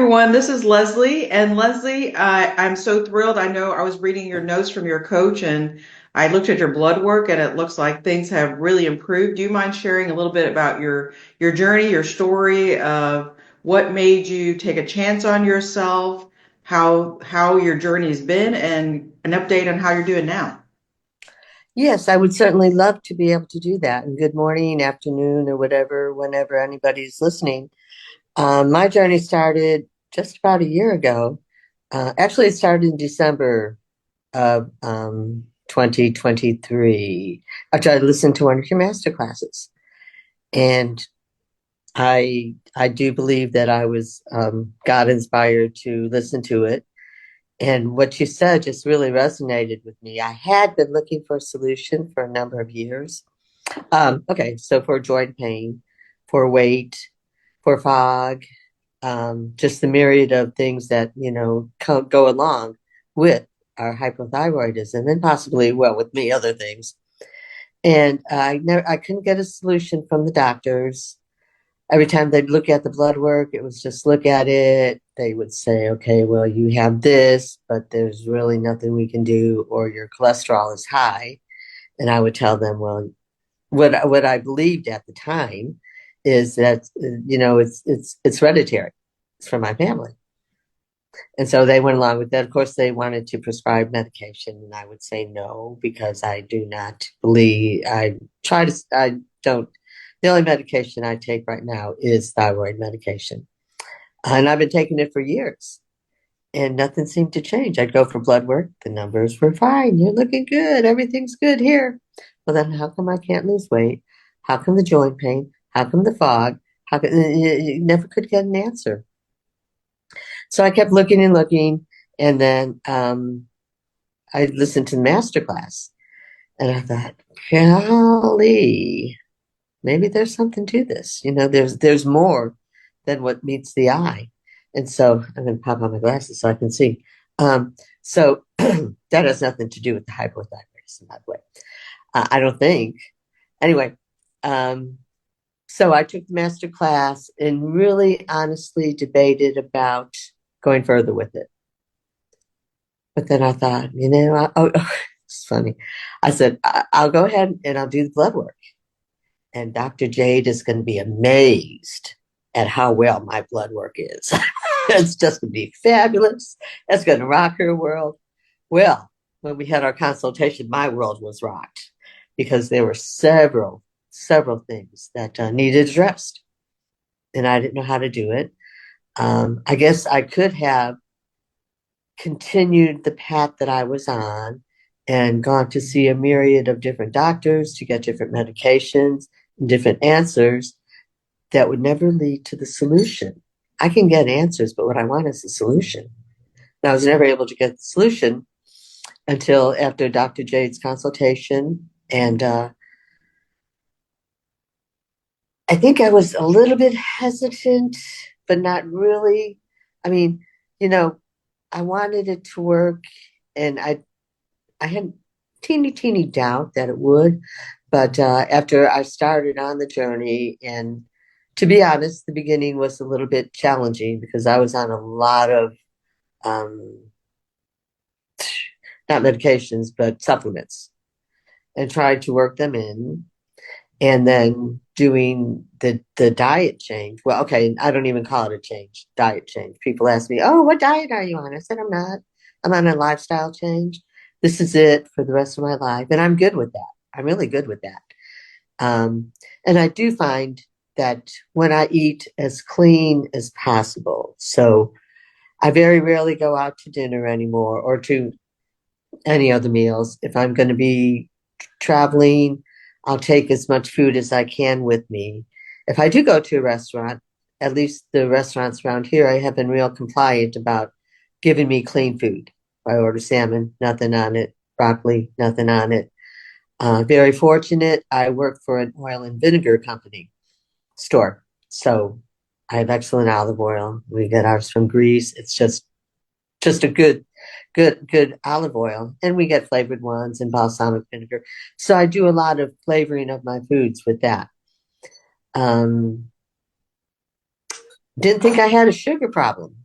everyone. This is Leslie. And Leslie, I'm so thrilled. I know I was reading your notes from your coach and I looked at your blood work and it looks like things have really improved. Do you mind sharing a little bit about your journey, your story of what made you take a chance on yourself, how your journey has been, and an update on how you're doing now? Yes, I would certainly love to be able to do that. And good morning, afternoon, or whatever, whenever anybody's listening. My journey started just about a year ago. Actually, it started in December of 2023. After I listened to one of your master classes, and I do believe that I was God inspired to listen to it. And what you said just really resonated with me. I had been looking for a solution for a number of years. Okay, so for joint pain, for weight, for fog, just the myriad of things that go along with our hypothyroidism, and possibly, well, with me, other things. And I couldn't get a solution from the doctors. Every time they'd look at the blood work, it was just look at it. They would say, okay, well, you have this, but there's really nothing we can do, or your cholesterol is high. And I would tell them, well, what I believed at the time is that it's hereditary. It's from my family, and so they went along with that. Of course, they wanted to prescribe medication, and I would say no because I do not believe. I don't. The only medication I take right now is thyroid medication, and I've been taking it for years. And nothing seemed to change. I'd go for blood work. The numbers were fine. You're looking good. Everything's good here. Well, then how come I can't lose weight? How come the joint pain? How come the fog? How come you never could get an answer? So I kept looking and looking, and then I listened to the master class, and I thought, golly, maybe there's something to this. There's more than what meets the eye. And so I'm going to pop on my glasses so I can see. So that has nothing to do with the hypothyroidism, by the way. I don't think. Anyway, um, so I took the master class and really honestly debated about going further with it. But then I thought, it's funny. I said, I'll go ahead and I'll do the blood work. And Dr. Jade is going to be amazed at how well my blood work is. It's just going to be fabulous. It's going to rock her world. Well, when we had our consultation, my world was rocked because there were several things that needed addressed. And I didn't know how to do it. I guess I could have continued the path that I was on and gone to see a myriad of different doctors to get different medications and different answers that would never lead to the solution. I can get answers, but what I want is a solution. And I was never able to get the solution until after Dr. Jade's consultation. And I think I was a little bit hesitant, but not really. I mean, you know, I wanted it to work, and I had teeny doubt that it would. But after I started on the journey, and to be honest, the beginning was a little bit challenging because I was on a lot of um, not medications, but supplements, and tried to work them in. And then doing the diet change. Well, okay, I don't even call it a change, diet change. People ask me, "Oh, what diet are you on?" I said, "I'm not. I'm on a lifestyle change. This is it for the rest of my life." And I'm good with that. I'm really good with that. Um, and I do find that when I eat as clean as possible, so I very rarely go out to dinner anymore or to any other meals. If I'm going to be traveling, I'll take as much food as I can with me. If I do go to a restaurant, at least the restaurants around here, I have been real compliant about giving me clean food. I order salmon, nothing on it, broccoli, nothing on it. Very fortunate. I work for an oil and vinegar company store. So I have excellent olive oil. We get ours from Greece. It's just a good olive oil. And we get flavored ones and balsamic vinegar. So I do a lot of flavoring of my foods with that. Um, didn't think I had a sugar problem.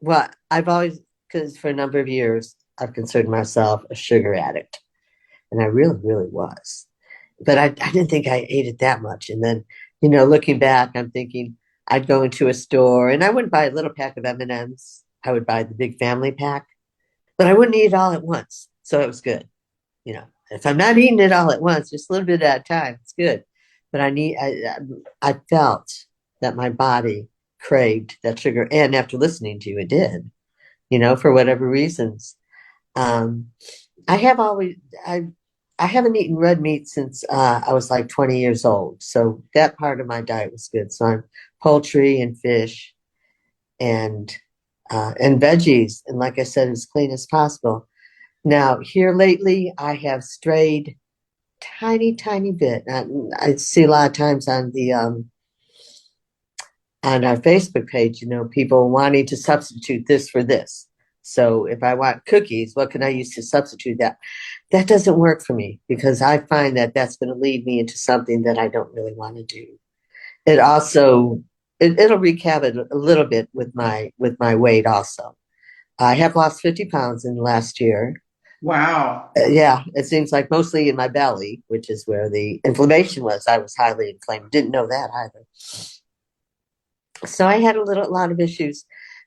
Well, I've always, because for a number of years, I've considered myself a sugar addict, and I really, really was. But I didn't think I ate it that much. And then, looking back, I'm thinking I'd go into a store and I wouldn't buy a little pack of M&Ms. I would buy the big family pack, but I wouldn't eat it all at once. So it was good. If I'm not eating it all at once, just a little bit at a time, it's good. But I felt that my body craved that sugar. And after listening to you, it did, for whatever reasons. Um, I have always I haven't eaten red meat since I was like 20 years old. So that part of my diet was good. So I'm poultry and fish and veggies, and like I said, as clean as possible. Now here lately, I have strayed tiny, tiny bit. I see a lot of times on our Facebook page, people wanting to substitute this for this. So if I want cookies, what can I use to substitute that? That doesn't work for me because I find that that's going to lead me into something that I don't really want to do. It also it'll wreak havoc a little bit with my weight also. I have lost 50 pounds in the last year. Wow. Yeah, it seems like mostly in my belly, which is where the inflammation was. I was highly inflamed. Didn't know that either. So I had a lot of issues.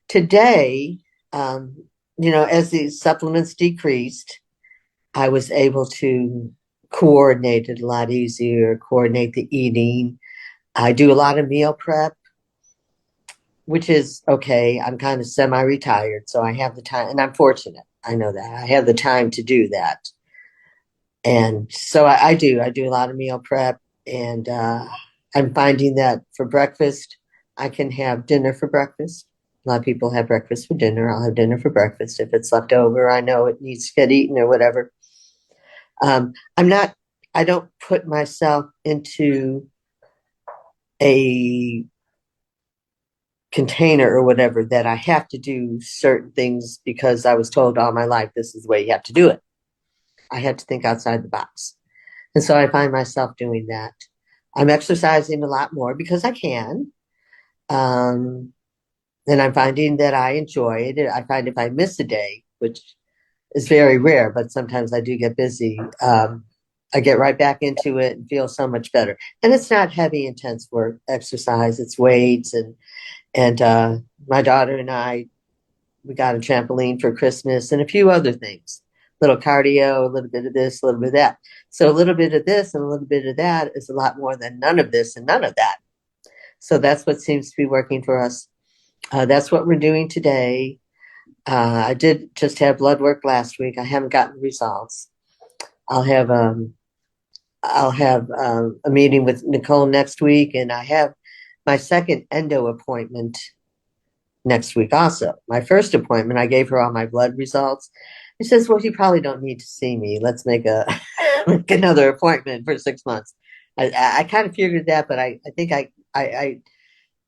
Today, um, as the supplements decreased, I was able to coordinate it a lot easier, coordinate the eating. I do a lot of meal prep, which is okay. I'm kind of semi-retired, so I have the time, and I'm fortunate. I know that I have the time to do that, and so I do. I do a lot of meal prep, and I'm finding that for breakfast, I can have dinner for breakfast. A lot of people have breakfast for dinner. I'll have dinner for breakfast. If it's left over, I know it needs to get eaten or whatever. I'm not. I don't put myself into a container or whatever that I have to do certain things because I was told all my life this is the way you have to do it. I had to think outside the box. And so I find myself doing that. I'm exercising a lot more because I can. Um, and I'm finding that I enjoy it. I find if I miss a day, which is very rare, but sometimes I do get busy, I get right back into it and feel so much better. And it's not heavy, intense work exercise. It's weights and my daughter and I, we got a trampoline for Christmas and a few other things. Little cardio, a little bit of this, a little bit of that. So a little bit of this and a little bit of that is a lot more than none of this and none of that. So that's what seems to be working for us. That's what we're doing today. I did just have blood work last week. I haven't gotten the results. I'll have um, I'll have a meeting with Nicole next week, and I have my second endo appointment next week also. My first appointment, I gave her all my blood results. She says, "Well, you probably don't need to see me. Let's make a make another appointment for 6 months." I kind of figured that, but I think I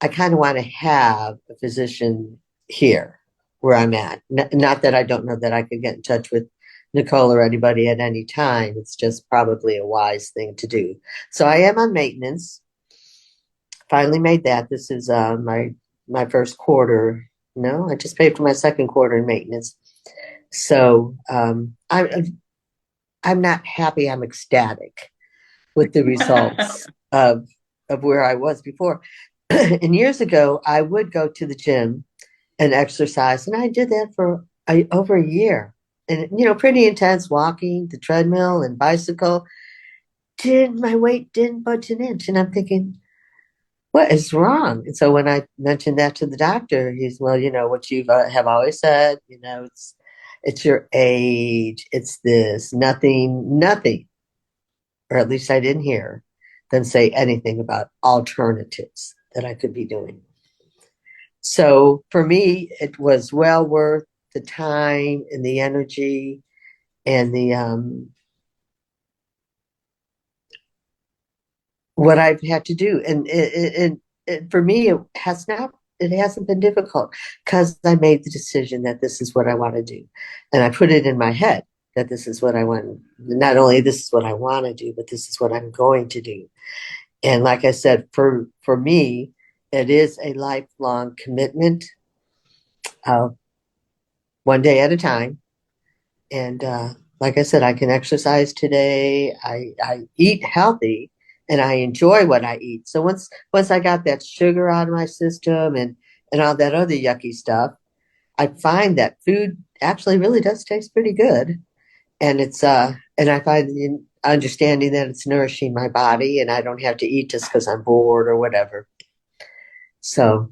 kind of want to have a physician here where I'm at. Not that I don't know that I could get in touch with Nicole or anybody at any time. It's just probably a wise thing to do. So I am on maintenance. Finally made that. This is my first quarter. No, I just paid for my second quarter in maintenance. So I'm not happy. I'm ecstatic with the results of where I was before. And years ago, I would go to the gym and exercise, and I did that for over a year. And pretty intense walking, the treadmill and bicycle. Did my weight didn't budge an inch, and I'm thinking, what is wrong? And so when I mentioned that to the doctor, he's, well, what you have always said, it's your age, it's this, nothing, or at least I didn't hear them say anything about alternatives that I could be doing. So for me, it was well worth the time and the energy and the what I've had to do. And for me, it hasn't been difficult because I made the decision that this is what I want to do. And I put it in my head that this is what I want. Not only this is what I want to do, but this is what I'm going to do. And like I said, for me, it is a lifelong commitment. uh, one day at a time. And like I said, I can exercise today. I eat healthy and I enjoy what I eat. So once I got that sugar out of my system and all that other yucky stuff, I find that food actually really does taste pretty good. And it's and I find understanding that it's nourishing my body and I don't have to eat just because I'm bored or whatever. So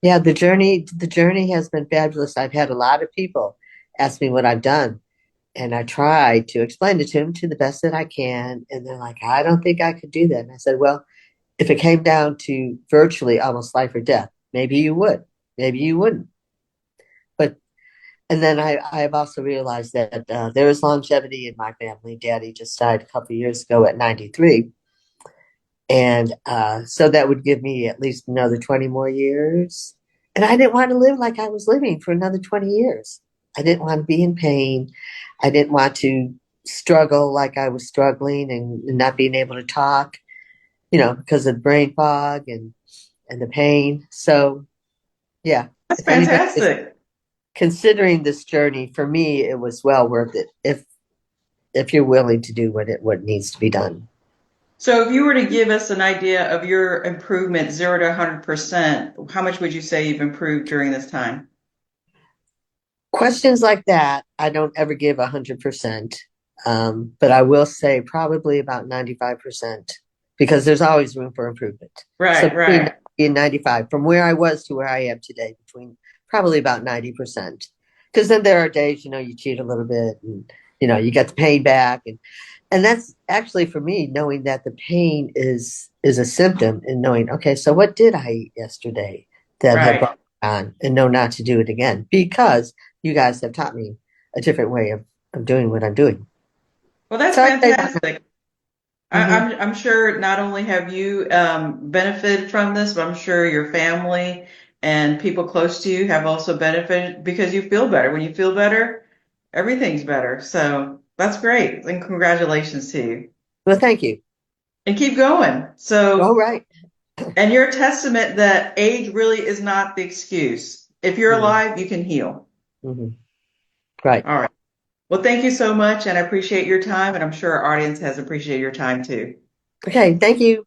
yeah, the journey has been fabulous. I've had a lot of people ask me what I've done. And I tried to explain it to them to the best that I can. And they're like, I don't think I could do that. And I said, well, if it came down to virtually almost life or death, maybe you would, maybe you wouldn't. But, and then I've also realized that there is longevity in my family. Daddy just died a couple of years ago at 93. And so that would give me at least another 20 more years. And I didn't want to live like I was living for another 20 years. I didn't want to be in pain. I didn't want to struggle like I was struggling and not being able to talk, because of brain fog and the pain. So, yeah, That's if anybody is fantastic. considering this journey, for me, it was well worth it if you're willing to do what needs to be done. So if you were to give us an idea of your improvement, 0 to 100%, how much would you say you've improved during this time? Questions like that, I don't ever give 100%. But I will say probably about 95% because there's always room for improvement. So Right, between 90 right, and 95, from where I was to where I am today, between probably about 90%. Because then there are days, you cheat a little bit and, you get the pain back. And that's actually for me, knowing that the pain is a symptom and knowing, okay, so what did I eat yesterday that had right. brought me on and know not to do it again because you guys have taught me a different way of doing what I'm doing. Well, that's So I'd say about fantastic. mhm. I'm sure not only have you benefited from this, but I'm sure your family and people close to you have also benefited because you feel better. When you feel better, everything's better. So that's great. And congratulations to you. Well, thank you. And keep going. All So, right. and you're a testament that age really is not the excuse. If you're Mhm. alive, you can heal. Mhm. Right. All right. Well, thank you so much, and I appreciate your time, and I'm sure our audience has appreciated your time too. Okay. Thank you.